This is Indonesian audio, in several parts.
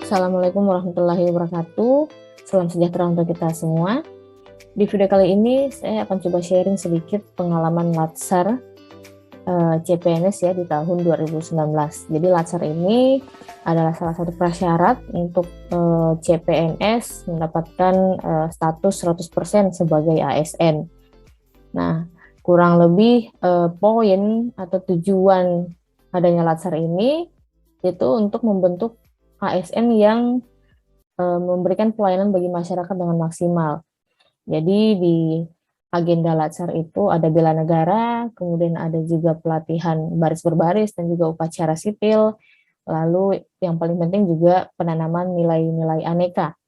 Assalamualaikum warahmatullahi wabarakatuh. Salam sejahtera untuk kita semua. Di video kali ini saya akan coba sharing sedikit pengalaman Latsar CPNS ya di tahun 2019. Jadi Latsar ini adalah salah satu prasyarat untuk CPNS mendapatkan status 100% sebagai ASN. Nah, kurang lebih poin atau tujuan adanya Latsar ini itu untuk membentuk ASN yang memberikan pelayanan bagi masyarakat dengan maksimal. Jadi di agenda Latsar itu ada bela negara, kemudian ada juga pelatihan baris berbaris dan juga upacara sipil, lalu yang paling penting juga penanaman nilai-nilai aneka.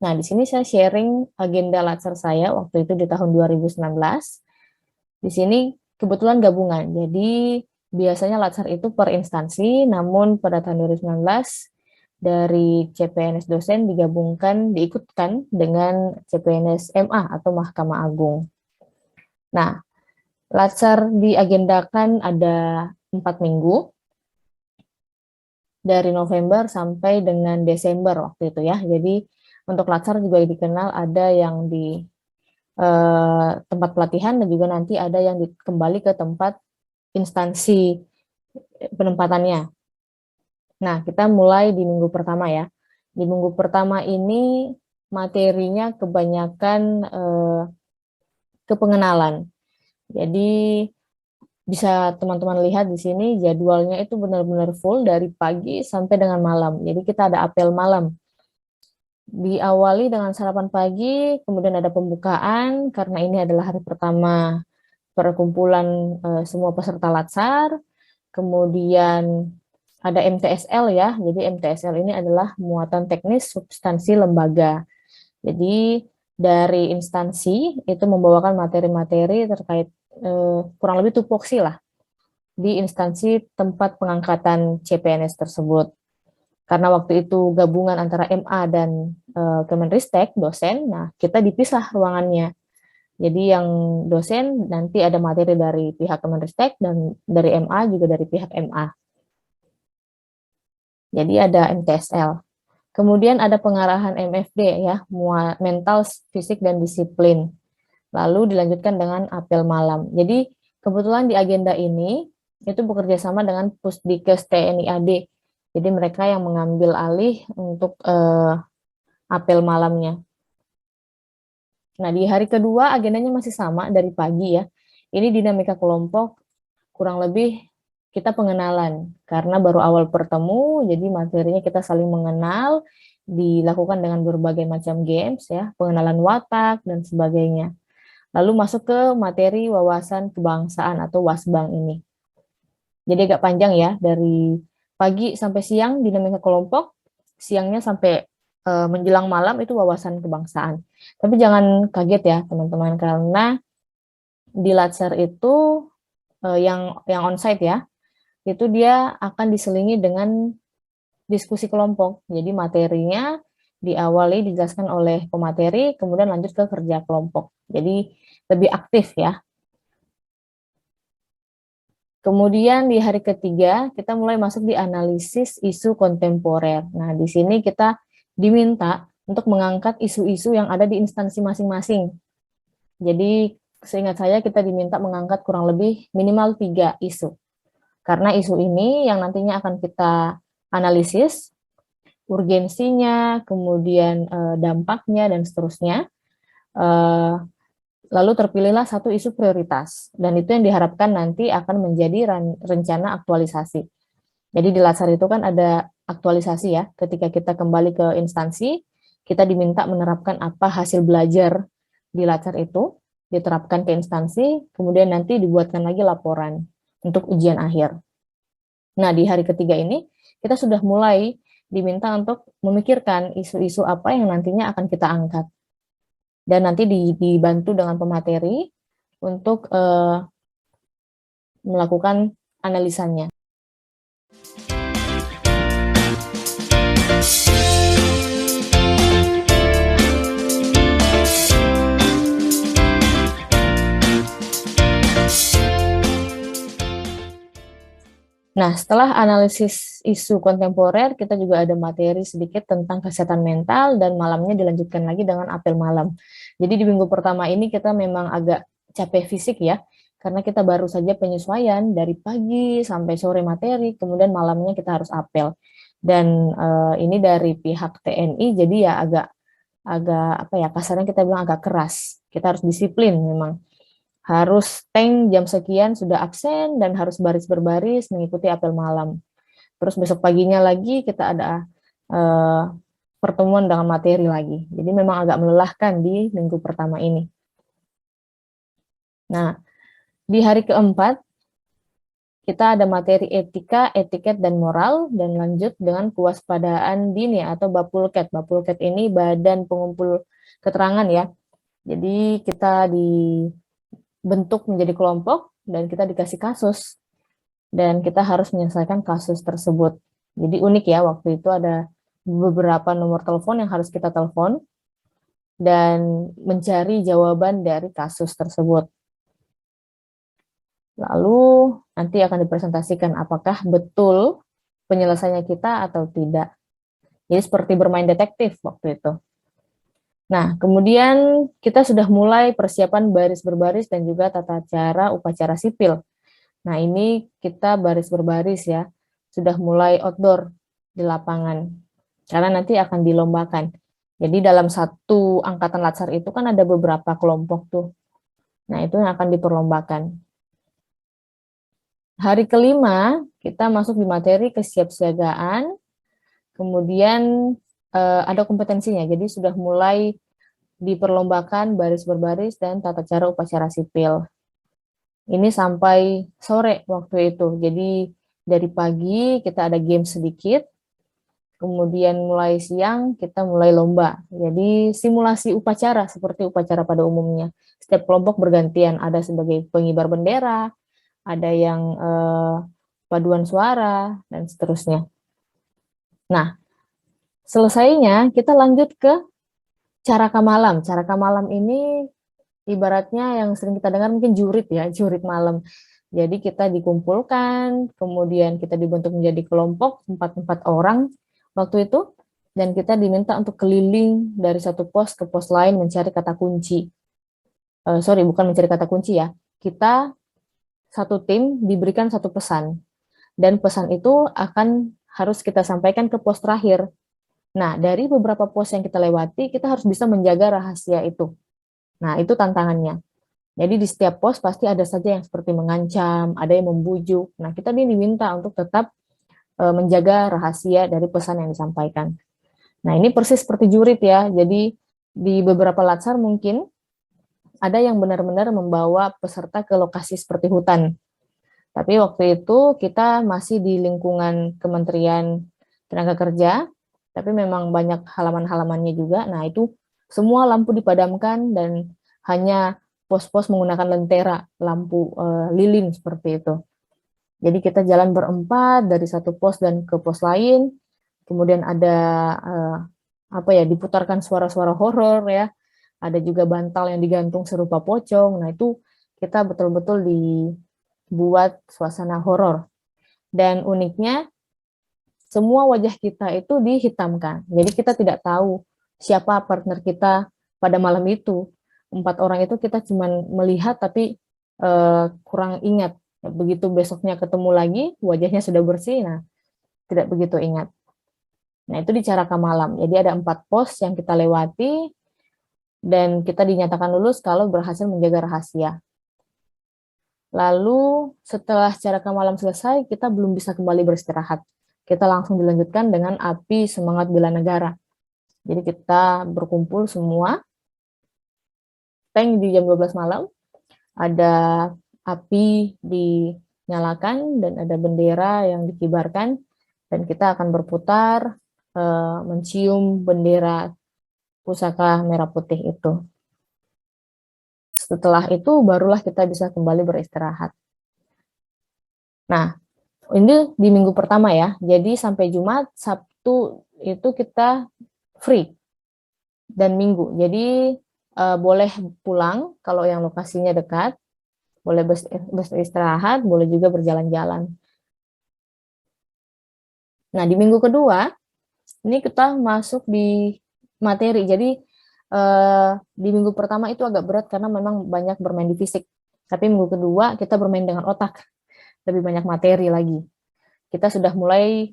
Nah, di sini saya sharing agenda Latsar saya waktu itu di tahun 2019. Di sini kebetulan gabungan, jadi biasanya Latsar itu per instansi, namun pada tahun 2019 dari CPNS dosen diikutkan dengan CPNS MA atau Mahkamah Agung. Nah, Latsar diagendakan ada 4 minggu, dari November sampai dengan Desember waktu itu ya. Jadi untuk Latsar juga dikenal ada yang di tempat pelatihan dan juga nanti ada yang kembali ke tempat instansi penempatannya. Nah, kita mulai di minggu pertama ya. Di minggu pertama ini materinya kebanyakan kepengenalan. Jadi bisa teman-teman lihat di sini jadwalnya itu benar-benar full dari pagi sampai dengan malam. Jadi kita ada apel malam. Diawali dengan sarapan pagi, kemudian ada pembukaan karena ini adalah hari pertama perkumpulan semua peserta Latsar. Kemudian ada MTSL ya, jadi MTSL ini adalah muatan teknis substansi lembaga. Jadi dari instansi itu membawakan materi-materi terkait kurang lebih tupoksi lah di instansi tempat pengangkatan CPNS tersebut. Karena waktu itu gabungan antara MA dan Kemenristek, dosen, nah kita dipisah ruangannya. Jadi yang dosen nanti ada materi dari pihak Kemenristek dan dari MA juga dari pihak MA. Jadi ada MTSL. Kemudian ada pengarahan MFD ya, mental, fisik, dan disiplin. Lalu dilanjutkan dengan apel malam. Jadi kebetulan di agenda ini itu bekerja sama dengan Pusdikes TNI AD. Jadi mereka yang mengambil alih untuk apel malamnya. Nah, di hari kedua agendanya masih sama dari pagi ya. Ini dinamika kelompok, kurang lebih kita pengenalan. Karena baru awal bertemu, jadi materinya kita saling mengenal, dilakukan dengan berbagai macam games ya, pengenalan watak dan sebagainya. Lalu masuk ke materi wawasan kebangsaan atau WASBAng ini. Jadi agak panjang ya, dari pagi sampai siang dinamika kelompok, siangnya sampai menjelang malam itu wawasan kebangsaan. Tapi jangan kaget ya teman-teman, karena di Latsar itu yang onsite ya, itu dia akan diselingi dengan diskusi kelompok. Jadi materinya diawali dijelaskan oleh pemateri, kemudian lanjut ke kerja kelompok. Jadi lebih aktif ya. Kemudian di hari ketiga, kita mulai masuk di analisis isu kontemporer. Nah, di sini kita diminta untuk mengangkat isu-isu yang ada di instansi masing-masing. Jadi, seingat saya kita diminta mengangkat kurang lebih minimal 3 isu. Karena isu ini yang nantinya akan kita analisis, urgensinya, kemudian dampaknya, dan seterusnya. Lalu terpilihlah satu isu prioritas, dan itu yang diharapkan nanti akan menjadi rencana aktualisasi. Jadi di Latsar itu kan ada aktualisasi ya, ketika kita kembali ke instansi, kita diminta menerapkan apa hasil belajar di Latsar itu, diterapkan ke instansi, kemudian nanti dibuatkan lagi laporan untuk ujian akhir. Nah, di hari ketiga ini, kita sudah mulai diminta untuk memikirkan isu-isu apa yang nantinya akan kita angkat. Dan nanti dibantu dengan pemateri untuk melakukan analisanya. Nah, setelah analisis isu kontemporer, kita juga ada materi sedikit tentang kesehatan mental dan malamnya dilanjutkan lagi dengan apel malam. Jadi di minggu pertama ini kita memang agak capek fisik ya, karena kita baru saja penyesuaian dari pagi sampai sore materi, kemudian malamnya kita harus apel. Dan ini dari pihak TNI, jadi ya agak agak apa ya kasarnya kita bilang agak keras. Kita harus disiplin memang harus tank jam sekian sudah absen dan harus baris berbaris mengikuti apel malam. Terus besok paginya lagi kita ada uh, pertemuan dengan materi lagi. Jadi memang agak melelahkan di minggu pertama ini. Nah, di hari keempat kita ada materi etika, etiket, dan moral, dan lanjut dengan kewaspadaan dini atau Bapulket. Bapulket ini badan pengumpul keterangan ya. Jadi kita dibentuk menjadi kelompok dan kita dikasih kasus dan kita harus menyelesaikan kasus tersebut. Jadi unik ya, waktu itu ada beberapa nomor telepon yang harus kita telepon dan mencari jawaban dari kasus tersebut. Lalu nanti akan dipresentasikan apakah betul penyelesaiannya kita atau tidak. Jadi seperti bermain detektif waktu itu. Nah, kemudian kita sudah mulai persiapan baris berbaris dan juga tata cara upacara sipil. Nah, ini kita baris berbaris ya, sudah mulai outdoor di lapangan, karena nanti akan dilombakan. Jadi dalam satu angkatan latsar itu kan ada beberapa kelompok tuh. Nah, itu yang akan diperlombakan. Hari kelima, kita masuk di materi kesiapsiagaan, kemudian ada kompetensinya, jadi sudah mulai diperlombakan baris berbaris dan tata cara upacara sipil. Ini sampai sore waktu itu. Jadi dari pagi kita ada game sedikit, kemudian mulai siang kita mulai lomba. Jadi simulasi upacara seperti upacara pada umumnya. Setiap kelompok bergantian, ada sebagai pengibar bendera, ada yang paduan suara, dan seterusnya. Nah, selesainya kita lanjut ke caraka malam. Caraka malam ini ibaratnya yang sering kita dengar mungkin jurit ya, jurit malam. Jadi kita dikumpulkan, kemudian kita dibentuk menjadi kelompok 4 orang waktu itu, dan kita diminta untuk keliling dari satu pos ke pos lain mencari kata kunci. Sorry, bukan mencari kata kunci ya. Kita satu tim diberikan satu pesan, dan pesan itu akan harus kita sampaikan ke pos terakhir. Nah, dari beberapa pos yang kita lewati, kita harus bisa menjaga rahasia itu. Nah, itu tantangannya. Jadi di setiap pos pasti ada saja yang seperti mengancam, ada yang membujuk. Nah, kita diminta untuk tetap menjaga rahasia dari pesan yang disampaikan. Nah, ini persis seperti jurit ya. Jadi di beberapa latsar mungkin ada yang benar-benar membawa peserta ke lokasi seperti hutan. Tapi waktu itu kita masih di lingkungan Kementerian Tenaga Kerja, tapi memang banyak halaman-halamannya juga. Nah, itu semua lampu dipadamkan dan hanya pos-pos menggunakan lentera, lampu lilin seperti itu. Jadi kita jalan berempat dari satu pos dan ke pos lain. Kemudian ada apa ya, diputarkan suara-suara horor ya. Ada juga bantal yang digantung serupa pocong. Nah, itu kita betul-betul dibuat suasana horor. Dan uniknya semua wajah kita itu dihitamkan. Jadi kita tidak tahu siapa partner kita pada malam itu. 4 orang itu kita cuma melihat tapi kurang ingat. Begitu besoknya ketemu lagi, wajahnya sudah bersih, nah tidak begitu ingat. Nah, itu di Caraka malam. Jadi ada 4 pos yang kita lewati dan kita dinyatakan lulus kalau berhasil menjaga rahasia. Lalu setelah Caraka malam selesai, kita belum bisa kembali beristirahat. Kita langsung dilanjutkan dengan api semangat bela negara. Jadi kita berkumpul semua, tank di jam 12 malam, ada api dinyalakan dan ada bendera yang dikibarkan, dan kita akan berputar mencium bendera pusaka merah putih itu. Setelah itu barulah kita bisa kembali beristirahat. Nah, ini di minggu pertama ya, jadi sampai Jumat, Sabtu itu kita free, dan Minggu. Jadi boleh pulang kalau yang lokasinya dekat, boleh beristirahat, boleh juga berjalan-jalan. Nah, di minggu kedua, ini kita masuk di materi. Jadi, di minggu pertama itu agak berat karena memang banyak bermain di fisik. Tapi minggu kedua kita bermain dengan otak, lebih banyak materi lagi. Kita sudah mulai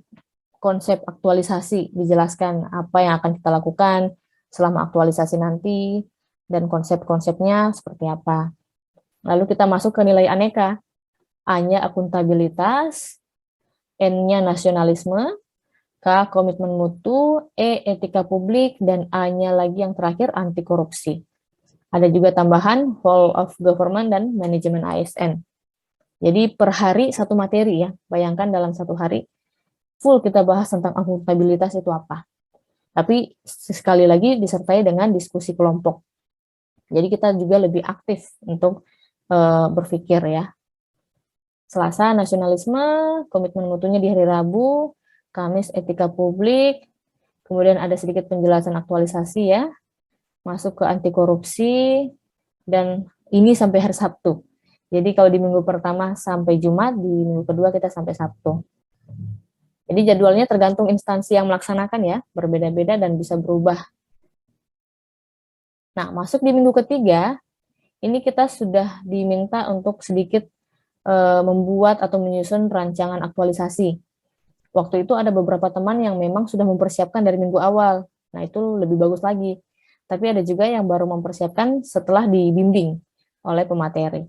konsep aktualisasi, dijelaskan apa yang akan kita lakukan selama aktualisasi nanti, dan konsep-konsepnya seperti apa. Lalu kita masuk ke nilai aneka. A-nya akuntabilitas, N-nya nasionalisme, K, komitmen mutu, E, etika publik, dan A-nya lagi yang terakhir, anti korupsi. Ada juga tambahan, whole of government dan manajemen ASN. Jadi per hari satu materi ya, bayangkan dalam satu hari, full kita bahas tentang akuntabilitas itu apa. Tapi sekali lagi disertai dengan diskusi kelompok. Jadi kita juga lebih aktif untuk berpikir ya. Selasa nasionalisme, komitmen mutunya di hari Rabu, Kamis etika publik, kemudian ada sedikit penjelasan aktualisasi ya, masuk ke anti korupsi, dan ini sampai hari Sabtu. Jadi kalau di minggu pertama sampai Jumat, di minggu kedua kita sampai Sabtu. Jadi jadwalnya tergantung instansi yang melaksanakan ya, berbeda-beda dan bisa berubah. Nah, masuk di minggu ketiga, ini kita sudah diminta untuk sedikit membuat atau menyusun rancangan aktualisasi. Waktu itu ada beberapa teman yang memang sudah mempersiapkan dari minggu awal. Nah, itu lebih bagus lagi. Tapi ada juga yang baru mempersiapkan setelah dibimbing oleh pemateri.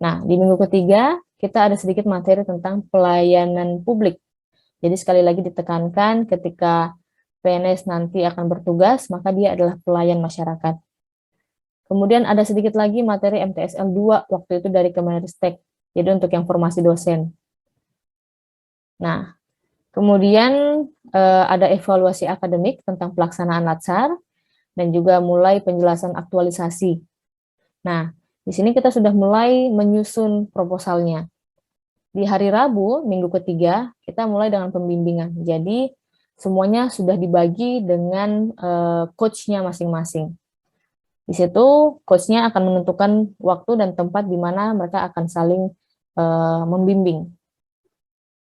Nah, di minggu ketiga, kita ada sedikit materi tentang pelayanan publik. Jadi sekali lagi ditekankan ketika PNS nanti akan bertugas, maka dia adalah pelayan masyarakat. Kemudian ada sedikit lagi materi MTSL 2, waktu itu dari Kemenristek. Jadi untuk yang formasi dosen. Nah, kemudian ada evaluasi akademik tentang pelaksanaan Latsar, dan juga mulai penjelasan aktualisasi. Nah, di sini kita sudah mulai menyusun proposalnya. Di hari Rabu, minggu ketiga, kita mulai dengan pembimbingan. Jadi, semuanya sudah dibagi dengan coach-nya masing-masing. Di situ, coach-nya akan menentukan waktu dan tempat di mana mereka akan saling membimbing.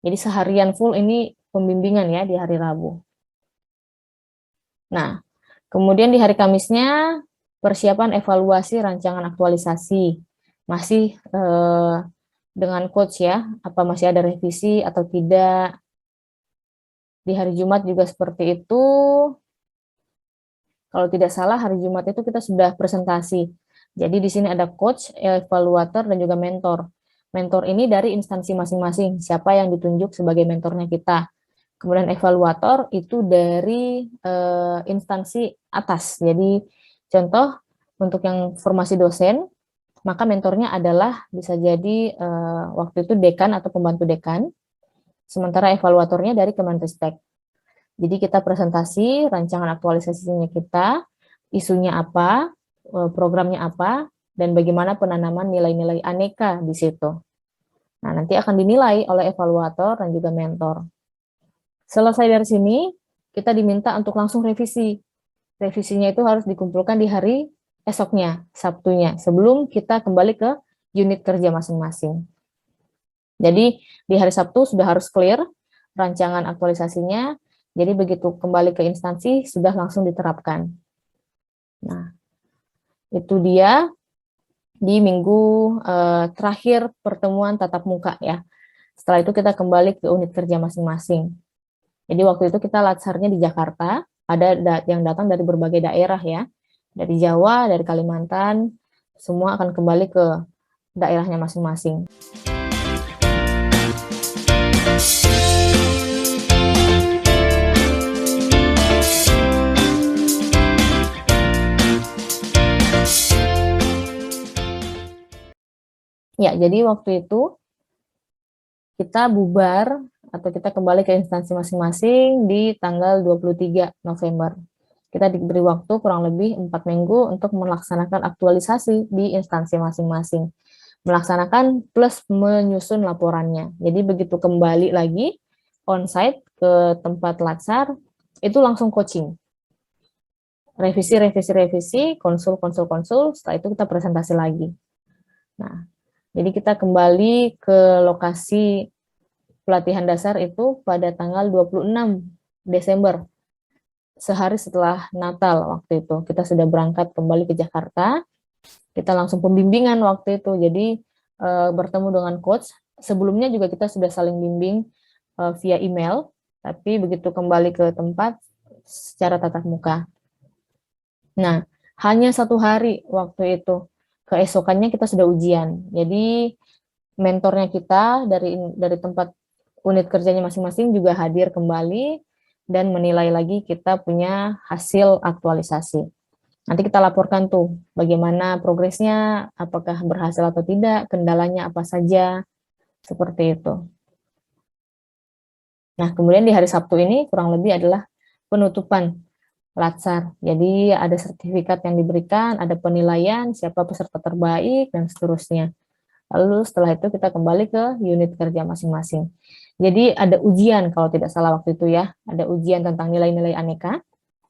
Jadi, seharian full ini pembimbingan ya di hari Rabu. Nah, kemudian di hari Kamisnya, persiapan evaluasi rancangan aktualisasi. Masih dengan coach ya, apa masih ada revisi atau tidak. Di hari Jumat juga seperti itu. Kalau tidak salah, hari Jumat itu kita sudah presentasi. Jadi di sini ada coach, evaluator, dan juga mentor. Mentor ini dari instansi masing-masing, siapa yang ditunjuk sebagai mentornya kita. Kemudian evaluator itu dari instansi atas. Jadi contoh untuk yang formasi dosen, maka mentornya adalah bisa jadi waktu itu dekan atau pembantu dekan, sementara evaluatornya dari Kemenristek. Jadi kita presentasi rancangan aktualisasinya kita, isunya apa, programnya apa, dan bagaimana penanaman nilai-nilai aneka di situ. Nah, nanti akan dinilai oleh evaluator dan juga mentor. Selesai dari sini, kita diminta untuk langsung revisi. Revisinya itu harus dikumpulkan di hari esoknya, Sabtunya, sebelum kita kembali ke unit kerja masing-masing. Jadi, di hari Sabtu sudah harus clear rancangan aktualisasinya, jadi begitu kembali ke instansi, sudah langsung diterapkan. Nah, itu dia di minggu terakhir pertemuan tatap muka ya. Setelah itu kita kembali ke unit kerja masing-masing. Jadi waktu itu kita latsarnya di Jakarta, ada yang datang dari berbagai daerah ya, dari Jawa, dari Kalimantan, semua akan kembali ke daerahnya masing-masing. Ya, jadi waktu itu kita bubar atau kita kembali ke instansi masing-masing di tanggal 23 November. Kita diberi waktu kurang lebih 4 minggu untuk melaksanakan aktualisasi di instansi masing-masing. Melaksanakan plus menyusun laporannya. Jadi begitu kembali lagi on-site ke tempat latsar, itu langsung coaching. Revisi, konsul, setelah itu kita presentasi lagi. Nah, jadi kita kembali ke lokasi pelatihan dasar itu pada tanggal 26 Desember, sehari setelah Natal waktu itu. Kita sudah berangkat kembali ke Jakarta, kita langsung pembimbingan waktu itu. Jadi bertemu dengan coach. Sebelumnya juga kita sudah saling bimbing via email, tapi begitu kembali ke tempat secara tatap muka. Nah, hanya 1 hari waktu itu, keesokannya kita sudah ujian. Jadi mentornya kita dari tempat unit kerjanya masing-masing juga hadir kembali dan menilai lagi kita punya hasil aktualisasi. Nanti kita laporkan tuh bagaimana progresnya, apakah berhasil atau tidak, kendalanya apa saja, seperti itu. Nah, kemudian di hari Sabtu ini kurang lebih adalah penutupan Latsar. Jadi ada sertifikat yang diberikan, ada penilaian, siapa peserta terbaik, dan seterusnya. Lalu setelah itu kita kembali ke unit kerja masing-masing. Jadi ada ujian kalau tidak salah waktu itu ya, ada ujian tentang nilai-nilai aneka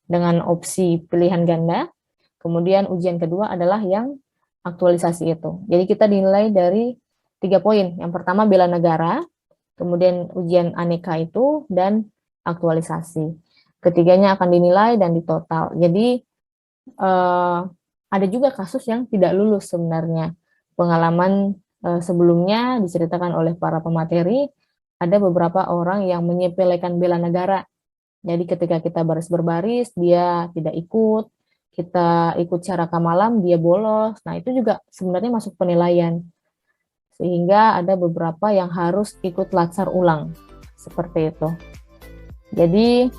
dengan opsi pilihan ganda. Kemudian ujian kedua adalah yang aktualisasi itu. Jadi kita dinilai dari 3 poin. Yang pertama bela negara, kemudian ujian aneka itu, dan aktualisasi. Ketiganya akan dinilai dan ditotal. Jadi ada juga kasus yang tidak lulus sebenarnya. Pengalaman sebelumnya diceritakan oleh para pemateri, ada beberapa orang yang menyepelekan bela negara. Jadi ketika kita baris berbaris, dia tidak ikut, kita ikut cara kamalam, dia bolos. Nah, itu juga sebenarnya masuk penilaian. Sehingga ada beberapa yang harus ikut latsar ulang. Seperti itu. Jadi,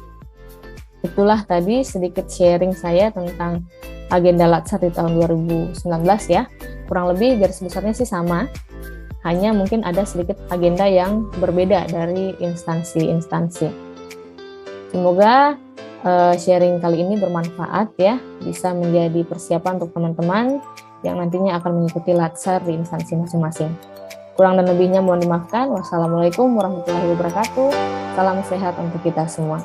itulah tadi sedikit sharing saya tentang agenda latsar di tahun 2019 ya. Kurang lebih garis besarnya sih sama. Hanya mungkin ada sedikit agenda yang berbeda dari instansi-instansi. Semoga sharing kali ini bermanfaat ya, bisa menjadi persiapan untuk teman-teman yang nantinya akan mengikuti latsar di instansi masing-masing. Kurang dan lebihnya mohon dimaafkan. Wassalamualaikum warahmatullahi wabarakatuh. Salam sehat untuk kita semua.